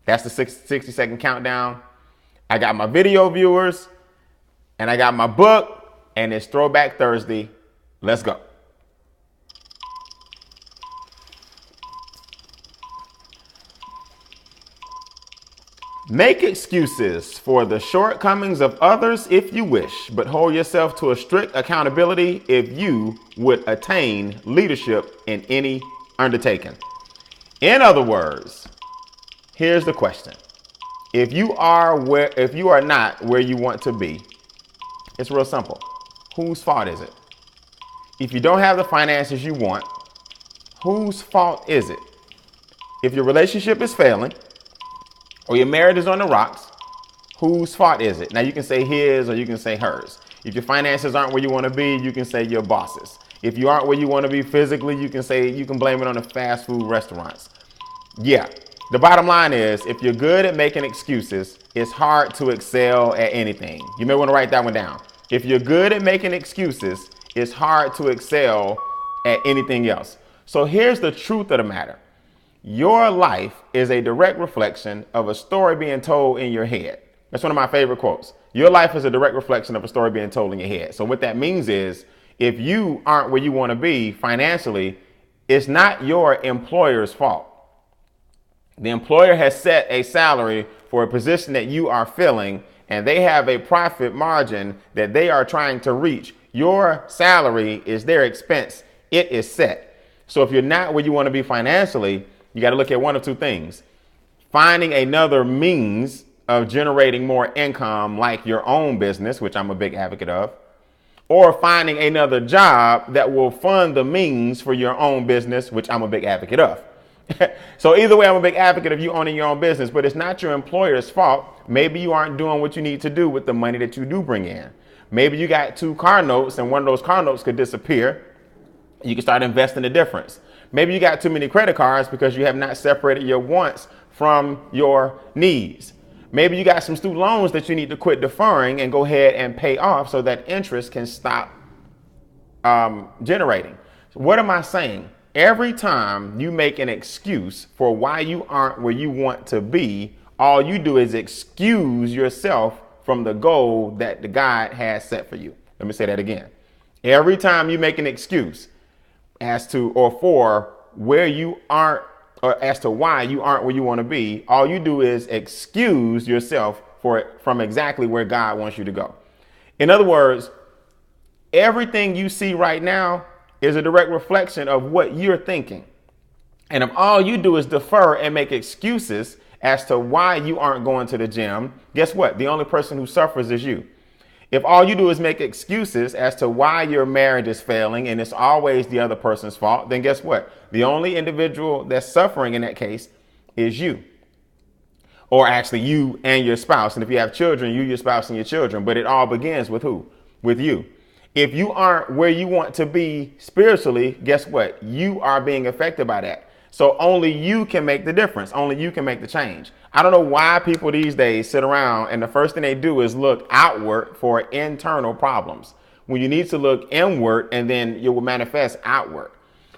That's the 60-second countdown. I got my video viewers, and I got my book, and it's Throwback Thursday. Let's go. Make excuses for the shortcomings of others if you wish, but hold yourself to a strict accountability if you would attain leadership in any undertaking. In other words, here's the question. If you are not where you want to be, it's real simple. Whose fault is it? If you don't have the finances you want, whose fault is it? If your relationship is failing, or your marriage is on the rocks, whose fault is it? Now you can say his or you can say hers. If your finances aren't where you want to be, you can say your boss's. If you aren't where you want to be physically, you can blame it on the fast food restaurants. Yeah, the bottom line is if you're good at making excuses, it's hard to excel at anything. You may want to write that one down. If you're good at making excuses, it's hard to excel at anything else. So here's the truth of the matter. Your life is a direct reflection of a story being told in your head. That's one of my favorite quotes. Your life is a direct reflection of a story being told in your head. So what that means is if you aren't where you want to be financially, it's not your employer's fault. The employer has set a salary for a position that you are filling, and they have a profit margin that they are trying to reach. Your salary is their expense. It is set. So if you're not where you want to be financially, you got to look at one of two things. Finding another means of generating more income, like your own business, which I'm a big advocate of, or finding another job that will fund the means for your own business, which I'm a big advocate of. So either way, I'm a big advocate of you owning your own business, but it's not your employer's fault. Maybe you aren't doing what you need to do with the money that you do bring in. Maybe you got 2 car notes and one of those car notes could disappear. You can start investing the difference. Maybe you got too many credit cards because you have not separated your wants from your needs. Maybe you got some student loans that you need to quit deferring and go ahead and pay off so that interest can stop generating. So what am I saying? Every time you make an excuse for why you aren't where you want to be, all you do is excuse yourself from the goal that the God has set for you. Let me say that again. Every time you make an excuse as to or for where you aren't, or as to why you aren't where you want to be, all you do is excuse yourself from exactly where God wants you to go. In other words, everything you see right now is a direct reflection of what you're thinking. And if all you do is defer and make excuses as to why you aren't going to the gym, guess what? The only person who suffers is you. If all you do is make excuses as to why your marriage is failing and it's always the other person's fault, then guess what? The only individual that's suffering in that case is you. Or actually you and your spouse. And if you have children, you, your spouse, and your children. But it all begins with who? With you. If you aren't where you want to be spiritually, guess what? You are being affected by that. So only you can make the difference. Only you can make the change. I don't know why people these days sit around and the first thing they do is look outward for internal problems when you need to look inward and then you will manifest outward.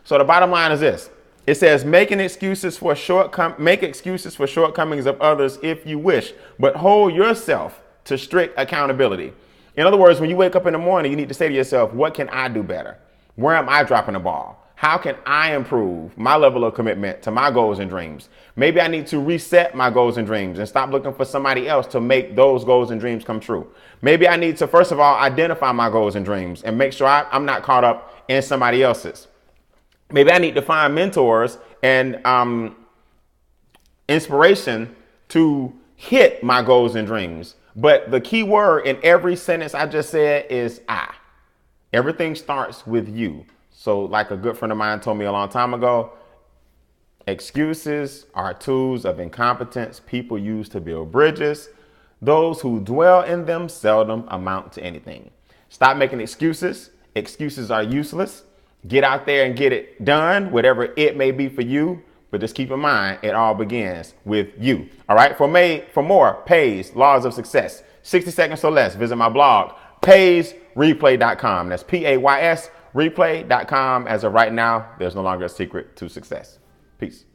So the bottom line is this. It says make excuses for shortcomings of others if you wish, but hold yourself to strict accountability. In other words, when you wake up in the morning, you need to say to yourself, what can I do better? Where am I dropping the ball? How can I improve my level of commitment to my goals and dreams? Maybe I need to reset my goals and dreams and stop looking for somebody else to make those goals and dreams come true. Maybe I need to, first of all, identify my goals and dreams and make sure I'm not caught up in somebody else's. Maybe I need to find mentors and inspiration to hit my goals and dreams. But the key word in every sentence I just said is I. Everything starts with you. So like a good friend of mine told me a long time ago, excuses are tools of incompetence people use to build bridges. Those who dwell in them seldom amount to anything. Stop making excuses. Excuses are useless. Get out there and get it done, whatever it may be for you. But just keep in mind, it all begins with you. All right. For more P.A.Y.S, Laws of Success, 60 seconds or less, visit my blog, PAYSreplay.com. That's P.A.Y.S. replay.com. As of right now, there's no longer a secret to success. Peace.